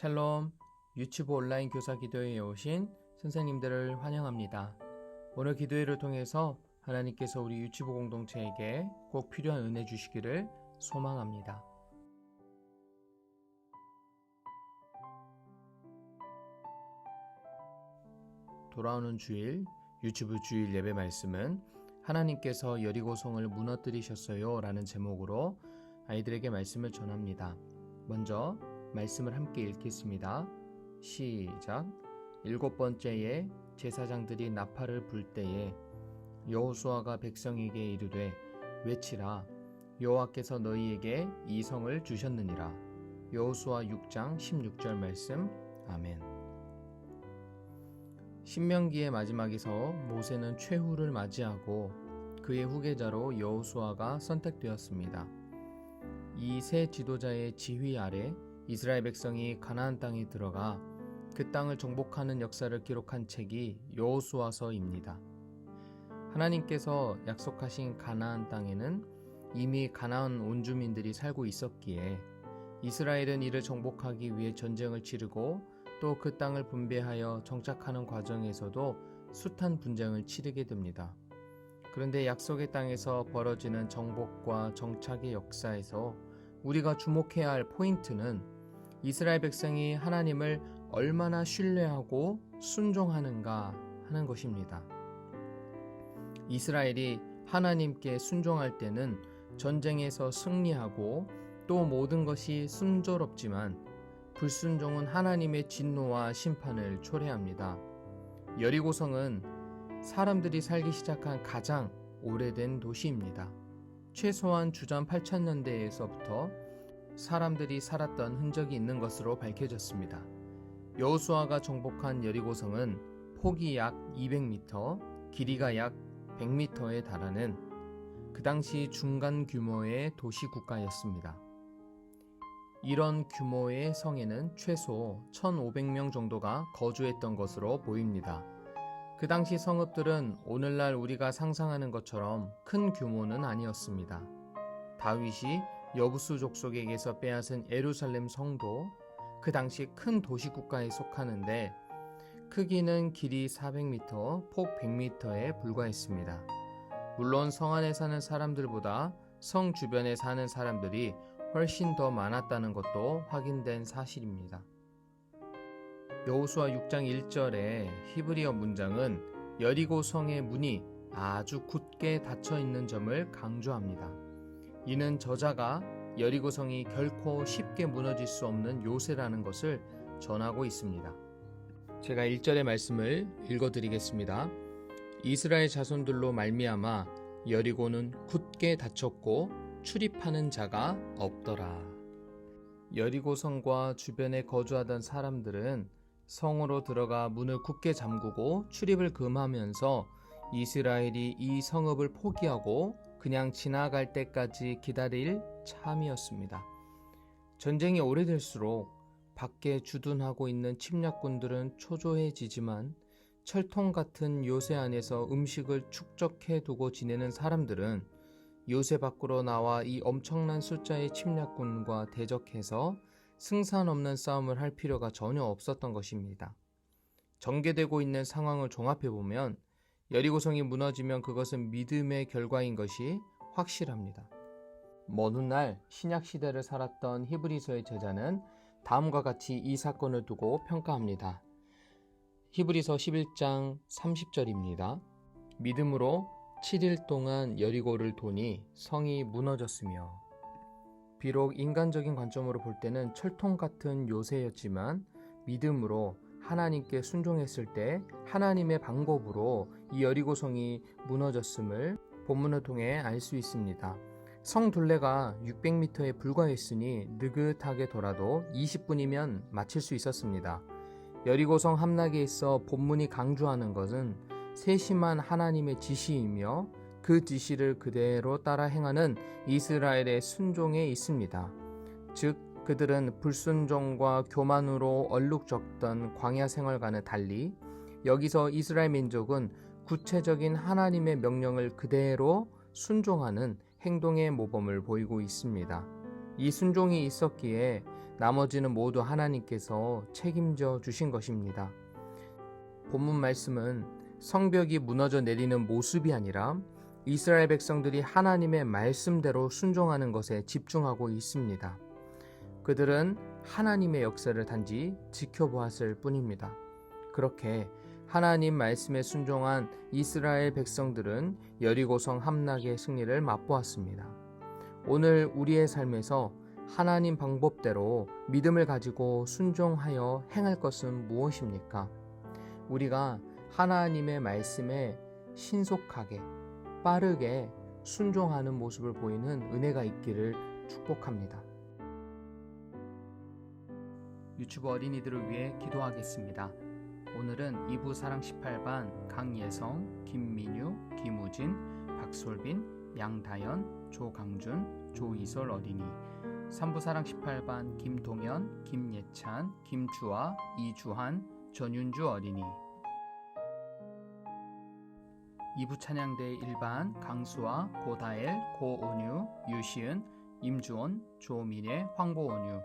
샬롬, 유치부 온라인 교사 기도회에 오신 선생님들을 환영합니다. 오늘 기도회를 통해서 하나님께서 우리 유치부 공동체에게 꼭 필요한 은혜 주시기를 소망합니다. 돌아오는 주일, 유치부 주일 예배 말씀은 하나님께서 여리고성을 무너뜨리셨어요 라는 제목으로 아이들에게 말씀을 전합니다. 먼저 말씀을 함께 읽겠습니다. 시작. 7번째에 제사장들이 나팔을 불 때에 여호수아가 백성에게 이르되 외치라 여호와께서 너희에게 이 성을 주셨느니라. 여호수아 6장 16절 말씀. 아멘. 신명기의 마지막에서 모세는 최후를 맞이하고 그의 후계자로 여호수아가 선택되었습니다. 이 세 지도자의 지휘 아래 이스라엘 백성이 가나안 땅에 들어가 그 땅을 정복하는 역사를 기록한 책이 여호수아서입니다. 하나님께서 약속하신 가나안 땅에는 이미 가나안 온주민들이 살고 있었기에 이스라엘은 이를 정복하기 위해 전쟁을 치르고 또 그 땅을 분배하여 정착하는 과정에서도 숱한 분쟁을 치르게 됩니다. 그런데 약속의 땅에서 벌어지는 정복과 정착의 역사에서 우리가 주목해야 할 포인트는 이스라엘 백성이 하나님을 얼마나 신뢰하고 순종하는가 하는 것입니다. 이스라엘이 하나님께 순종할 때는 전쟁에서 승리하고 또 모든 것이 순조롭지만 불순종은 하나님의 진노와 심판을 초래합니다. 여리고성은 사람들이 살기 시작한 가장 오래된 도시입니다. 최소한 주전 8,000년대에서부터 사람들이 살았던 흔적이 있는 것으로 밝혀졌습니다. 여호수아가 정복한 여리고성은 폭이 약 200m, 길이가 약 100m에 달하는 그 당시 중간 규모의 도시 국가였습니다. 이런 규모의 성에는 최소 1,500명 정도가 거주했던 것으로 보입니다. 그 당시 성읍들은 오늘날 우리가 상상하는 것처럼 큰 규모는 아니었습니다. 다윗이 여부수 족속에게서 빼앗은 예루살렘 성도 그 당시 큰 도시국가에 속하는데 크기는 길이 400m, 폭 100m에 불과했습니다. 물론 성 안에 사는 사람들보다 성 주변에 사는 사람들이 훨씬 더 많았다는 것도 확인된 사실입니다. 여호수아 6장 1절의 히브리어 문장은 여리고 성의 문이 아주 굳게 닫혀 있는 점을 강조합니다. 이는 저자가 여리고성이 결코 쉽게 무너질 수 없는 요새라는 것을 전하고 있습니다. 제가 1절의 말씀을 읽어드리겠습니다. 이스라엘 자손들로 말미암아 여리고는 굳게 닫혔고 출입하는 자가 없더라. 여리고성과 주변에 거주하던 사람들은 성으로 들어가 문을 굳게 잠그고 출입을 금하면서 이스라엘이 이 성읍을 포기하고 그냥 지나갈 때까지 기다릴 참이었습니다. 전쟁이 오래될수록 밖에 주둔하고 있는 침략군들은 초조해지지만 철통 같은 요새 안에서 음식을 축적해 두고 지내는 사람들은 요새 밖으로 나와 이 엄청난 숫자의 침략군과 대적해서 승산 없는 싸움을 할 필요가 전혀 없었던 것입니다. 전개되고 있는 상황을 종합해보면 여리고성이 무너지면 그것은 믿음의 결과인 것이 확실합니다. 먼 훗날 신약시대를 살았던 히브리서의 저자는 다음과 같이 이 사건을 두고 평가합니다. 히브리서 11장 30절입니다. 믿음으로 7일 동안 여리고를 도니 성이 무너졌으며. 비록 인간적인 관점으로 볼 때는 철통 같은 요새였지만 믿음으로 하나님께 순종했을 때 하나님의 방법으로 이 여리고성이 무너졌음을 본문을 통해 알 수 있습니다. 성 둘레가 600m에 불과했으니 느긋하게 돌아도 20분이면 마칠 수 있었습니다. 여리고성 함락에 있어 본문이 강조하는 것은 세심한 하나님의 지시이며 그 지시를 그대로 따라 행하는 이스라엘의 순종에 있습니다. 즉 그들은 불순종과 교만으로 얼룩졌던 광야 생활과는 달리 여기서 이스라엘 민족은 구체적인 하나님의 명령을 그대로 순종하는 행동의 모범을 보이고 있습니다. 이 순종이 있었기에 나머지는 모두 하나님께서 책임져 주신 것입니다. 본문 말씀은 성벽이 무너져 내리는 모습이 아니라 이스라엘 백성들이 하나님의 말씀대로 순종하는 것에 집중하고 있습니다. 그들은 하나님의 역사를 단지 지켜보았을 뿐입니다. 그렇게 하나님 말씀에 순종한 이스라엘 백성들은 여리고성 함락의 승리를 맛보았습니다. 오늘 우리의 삶에서 하나님 방법대로 믿음을 가지고 순종하여 행할 것은 무엇입니까? 우리가 하나님의 말씀에 신속하게 빠르게 순종하는 모습을 보이는 은혜가 있기를 축복합니다. 유튜브 어린이들을 위해 기도하겠습니다. 오늘은 2부 사랑 18반 강예성, 김민유, 김우진, 박솔빈, 양다연, 조강준, 조이솔 어린이, 3부 사랑 18반 김동현, 김예찬, 김주아, 이주한, 전윤주 어린이, 2부 찬양대 1반 강수아, 고다엘, 고온유, 유시은, 임주원, 조민혜, 황보온유,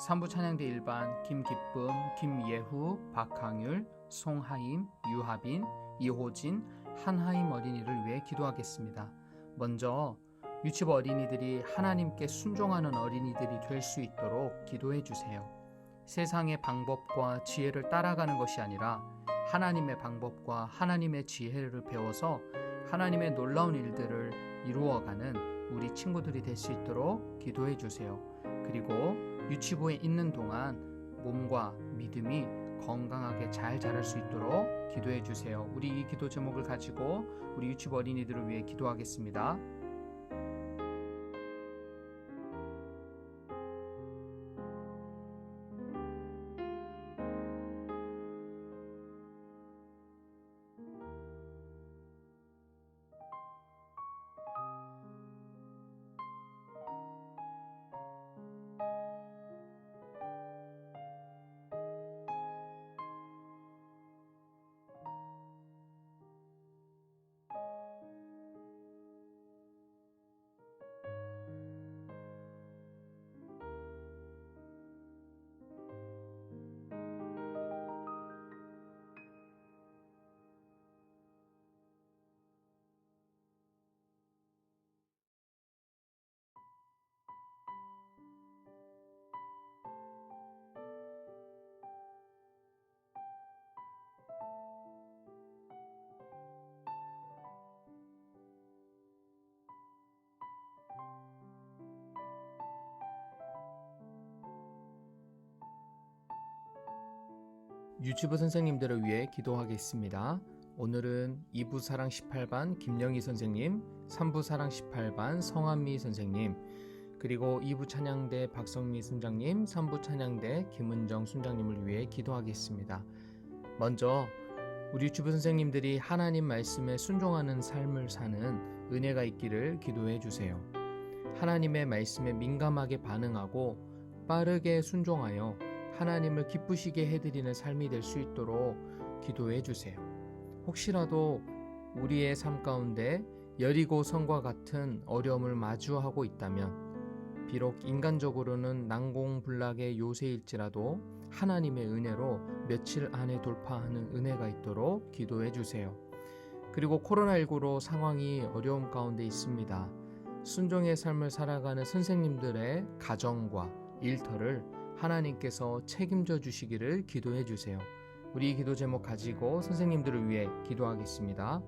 3부 찬양대 1반 김기쁨, 김예후, 박항율, 송하임, 유하빈, 이호진, 한하임 어린이를 위해 기도하겠습니다. 먼저 유치부 어린이들이 하나님께 순종하는 어린이들이 될 수 있도록 기도해 주세요. 세상의 방법과 지혜를 따라가는 것이 아니라 하나님의 방법과 하나님의 지혜를 배워서 하나님의 놀라운 일들을 이루어가는 우리 친구들이 될 수 있도록 기도해 주세요. 그리고 유치부에 있는 동안 몸과 믿음이 건강하게 잘 자랄 수 있도록 기도해 주세요. 우리 이 기도 제목을 가지고 우리 유치부 어린이들을 위해 기도하겠습니다. 유치부 선생님들을 위해 기도하겠습니다. 오늘은 2부 사랑 18반 김영희 선생님, 3부 사랑 18반 성한미 선생님, 그리고 2부 찬양대 박성미 순장님, 3부 찬양대 김은정 순장님을 위해 기도하겠습니다. 먼저 우리 유치부 선생님들이 하나님 말씀에 순종하는 삶을 사는 은혜가 있기를 기도해 주세요. 하나님의 말씀에 민감하게 반응하고 빠르게 순종하여 하나님을 기쁘시게 해드리는 삶이 될 수 있도록 기도해 주세요. 혹시라도 우리의 삶 가운데 여리고 성과 같은 어려움을 마주하고 있다면 비록 인간적으로는 난공불락의 요새일지라도 하나님의 은혜로 며칠 안에 돌파하는 은혜가 있도록 기도해 주세요. 그리고 코로나19로 상황이 어려움 가운데 있습니다. 순종의 삶을 살아가는 선생님들의 가정과 일터를 하나님께서 책임져 주시기를 기도해 주세요. 우리 이 기도 제목 가지고 선생님들을 위해 기도하겠습니다.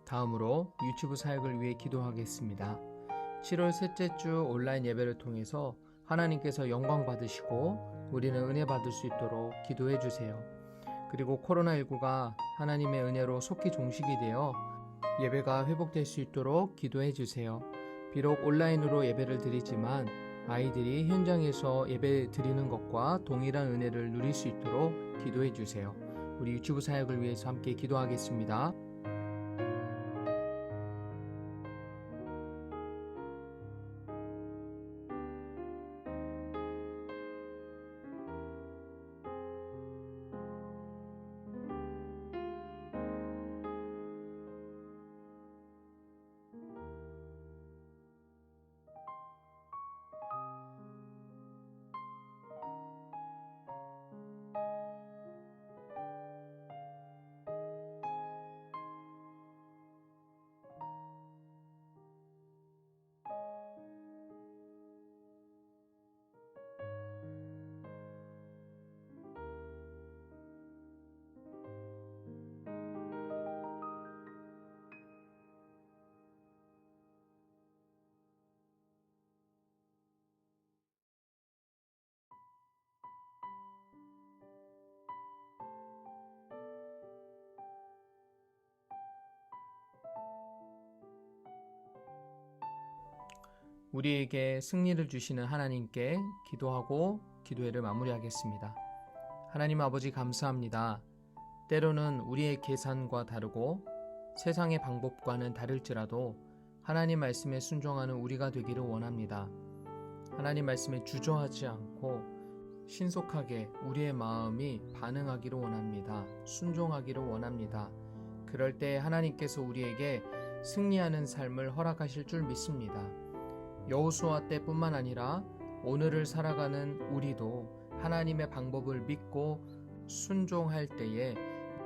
다음으로 유튜브 사역을 위해 기도하겠습니다. 7월 셋째 주 온라인 예배를 통해서 하나님께서 영광 받으시고 우리는 은혜 받을 수 있도록 기도해 주세요. 그리고 코로나19가 하나님의 은혜로 속히 종식이 되어 예배가 회복될 수 있도록 기도해 주세요. 비록 온라인으로 예배를 드리지만 아이들이 현장에서 예배 드리는 것과 동일한 은혜를 누릴 수 있도록 기도해 주세요. 우리 유튜브 사역을 위해서 함께 기도하겠습니다. 우리에게 승리를 주시는 하나님께 기도하고 기도회를 마무리하겠습니다. 하나님 아버지 감사합니다. 때로는 우리의 계산과 다르고 세상의 방법과는 다를지라도 하나님 말씀에 순종하는 우리가 되기를 원합니다. 하나님 말씀에 주저하지 않고 신속하게 우리의 마음이 반응하기를 원합니다. 순종하기를 원합니다. 그럴 때 하나님께서 우리에게 승리하는 삶을 허락하실 줄 믿습니다. 여호수아 때뿐만 아니라 오늘을 살아가는 우리도 하나님의 방법을 믿고 순종할 때에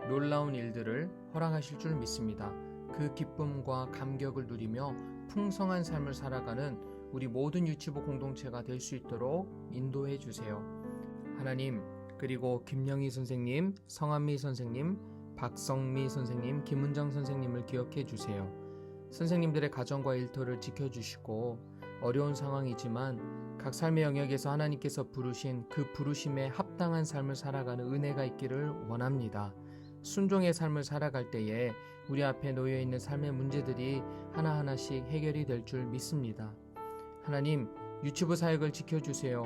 놀라운 일들을 허락하실 줄 믿습니다. 그 기쁨과 감격을 누리며 풍성한 삶을 살아가는 우리 모든 유치부 공동체가 될 수 있도록 인도해 주세요. 하나님, 그리고 김영희 선생님, 성한미 선생님, 박성미 선생님, 김은정 선생님을 기억해 주세요. 선생님들의 가정과 일터를 지켜주시고 어려운 상황이지만 각 삶의 영역에서 하나님께서 부르신 그 부르심에 합당한 삶을 살아가는 은혜가 있기를 원합니다. 순종의 삶을 살아갈 때에 우리 앞에 놓여있는 삶의 문제들이 하나하나씩 해결이 될 줄 믿습니다. 하나님, 유튜브 사역을 지켜주세요.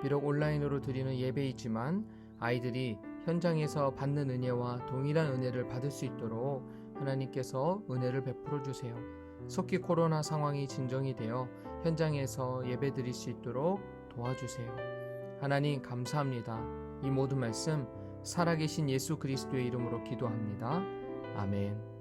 비록 온라인으로 드리는 예배이지만 아이들이 현장에서 받는 은혜와 동일한 은혜를 받을 수 있도록 하나님께서 은혜를 베풀어 주세요. 속히 코로나 상황이 진정이 되어 현장에서 예배 드릴 수 있도록 도와주세요. 하나님 감사합니다. 이 모든 말씀 살아계신 예수 그리스도의 이름으로 기도합니다. 아멘.